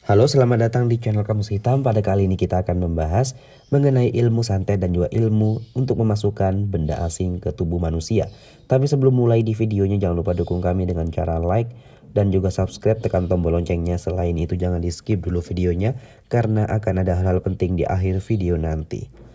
Halo, selamat datang di channel Kamus Hitam. Pada kali ini kita akan membahas mengenai ilmu santet dan juga ilmu untuk memasukkan benda asing ke tubuh manusia. Tapi sebelum mulai di videonya, jangan lupa dukung kami dengan cara like dan juga subscribe, tekan tombol loncengnya. Selain itu jangan di skip dulu videonya karena akan ada hal-hal penting di akhir video nanti.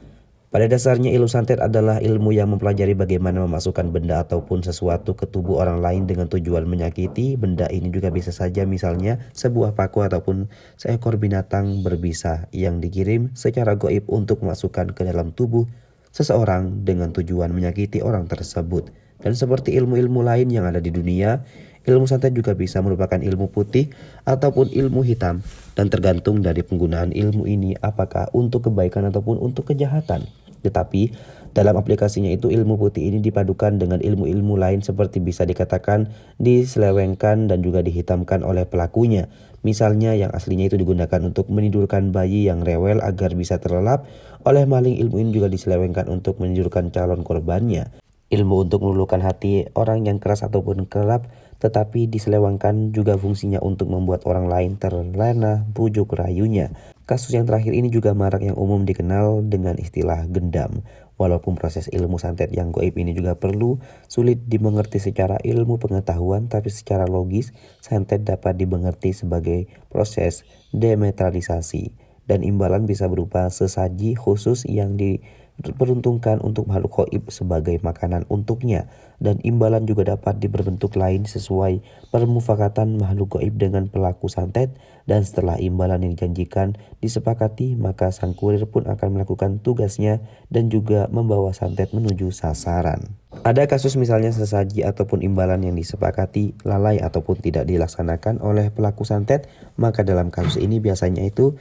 Pada dasarnya ilmu santet adalah ilmu yang mempelajari bagaimana memasukkan benda ataupun sesuatu ke tubuh orang lain dengan tujuan menyakiti. Benda ini juga bisa saja misalnya sebuah paku ataupun seekor binatang berbisa yang dikirim secara goib untuk memasukkan ke dalam tubuh seseorang dengan tujuan menyakiti orang tersebut. Dan seperti ilmu-ilmu lain yang ada di dunia, ilmu santet juga bisa merupakan ilmu putih ataupun ilmu hitam dan tergantung dari penggunaan ilmu ini apakah untuk kebaikan ataupun untuk kejahatan. Tetapi dalam aplikasinya itu ilmu putih ini dipadukan dengan ilmu-ilmu lain seperti bisa dikatakan diselewengkan dan juga dihitamkan oleh pelakunya. Misalnya yang aslinya itu digunakan untuk menidurkan bayi yang rewel agar bisa terlelap. Oleh maling, ilmu ini juga diselewengkan untuk menidurkan calon korbannya. Ilmu untuk meluluhkan hati orang yang keras ataupun kelap, tetapi diselewengkan juga fungsinya untuk membuat orang lain terlena bujuk rayunya. Kasus yang terakhir ini juga marak yang umum dikenal dengan istilah gendam. Walaupun proses ilmu santet yang goib ini juga perlu sulit dimengerti secara ilmu pengetahuan, tapi secara logis santet dapat dimengerti sebagai proses demetralisasi. Dan imbalan bisa berupa sesaji khusus yang diperuntukkan untuk makhluk gaib sebagai makanan untuknya, dan imbalan juga dapat berbentuk lain sesuai permufakatan makhluk gaib dengan pelaku santet. Dan setelah imbalan yang dijanjikan disepakati, maka sang kurir pun akan melakukan tugasnya dan juga membawa santet menuju sasaran. Ada kasus misalnya sesaji ataupun imbalan yang disepakati lalai ataupun tidak dilaksanakan oleh pelaku santet, maka dalam kasus ini biasanya itu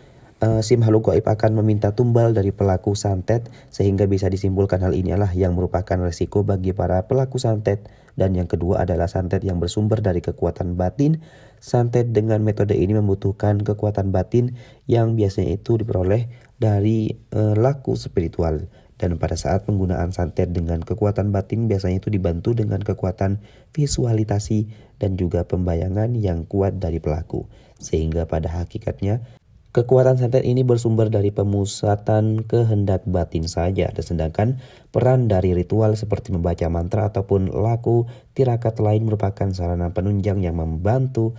si makhluk gaib akan meminta tumbal dari pelaku santet, sehingga bisa disimpulkan hal inilah yang merupakan resiko bagi para pelaku santet. Dan yang kedua adalah santet yang bersumber dari kekuatan batin. Santet dengan metode ini membutuhkan kekuatan batin yang biasanya itu diperoleh dari laku spiritual. Dan pada saat penggunaan santet dengan kekuatan batin biasanya itu dibantu dengan kekuatan visualisasi dan juga pembayangan yang kuat dari pelaku. Sehingga pada hakikatnya kekuatan santet ini bersumber dari pemusatan kehendak batin saja, sedangkan peran dari ritual seperti membaca mantra ataupun laku tirakat lain merupakan sarana penunjang yang membantu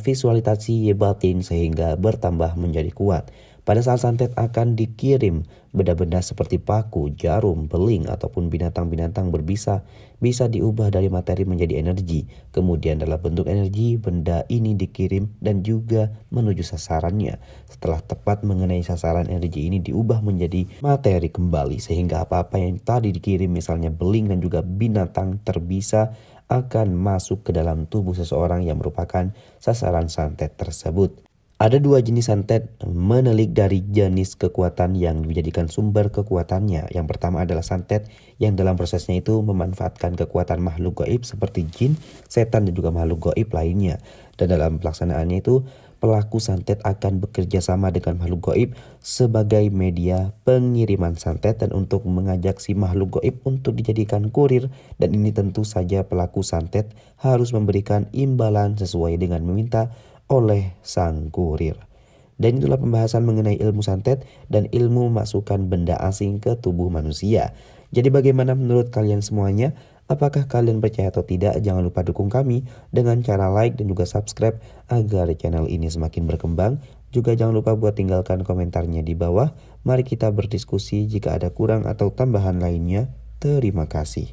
visualisasi batin sehingga bertambah menjadi kuat. Pada saat santet akan dikirim, benda-benda seperti paku, jarum, beling, ataupun binatang-binatang berbisa bisa diubah dari materi menjadi energi. Kemudian dalam bentuk energi, benda ini dikirim dan juga menuju sasarannya. Setelah tepat mengenai sasaran, energi ini diubah menjadi materi kembali, sehingga apa-apa yang tadi dikirim, misalnya beling dan juga binatang terbisa, akan masuk ke dalam tubuh seseorang yang merupakan sasaran santet tersebut. Ada dua jenis santet menelik dari jenis kekuatan yang dijadikan sumber kekuatannya. Yang pertama adalah santet yang dalam prosesnya itu memanfaatkan kekuatan makhluk gaib seperti jin, setan, dan juga makhluk gaib lainnya. Dan dalam pelaksanaannya itu pelaku santet akan bekerja sama dengan makhluk gaib sebagai media pengiriman santet dan untuk mengajak si makhluk gaib untuk dijadikan kurir. Dan ini tentu saja pelaku santet harus memberikan imbalan sesuai dengan meminta oleh sang kurir. Dan itulah pembahasan mengenai ilmu santet dan ilmu memasukkan benda asing ke tubuh manusia. Jadi bagaimana menurut kalian semuanya? Apakah kalian percaya atau tidak? Jangan lupa dukung kami dengan cara like dan juga subscribe agar channel ini semakin berkembang. Juga jangan lupa buat tinggalkan komentarnya di bawah. Mari kita berdiskusi, jika ada kurang atau tambahan lainnya. Terima kasih.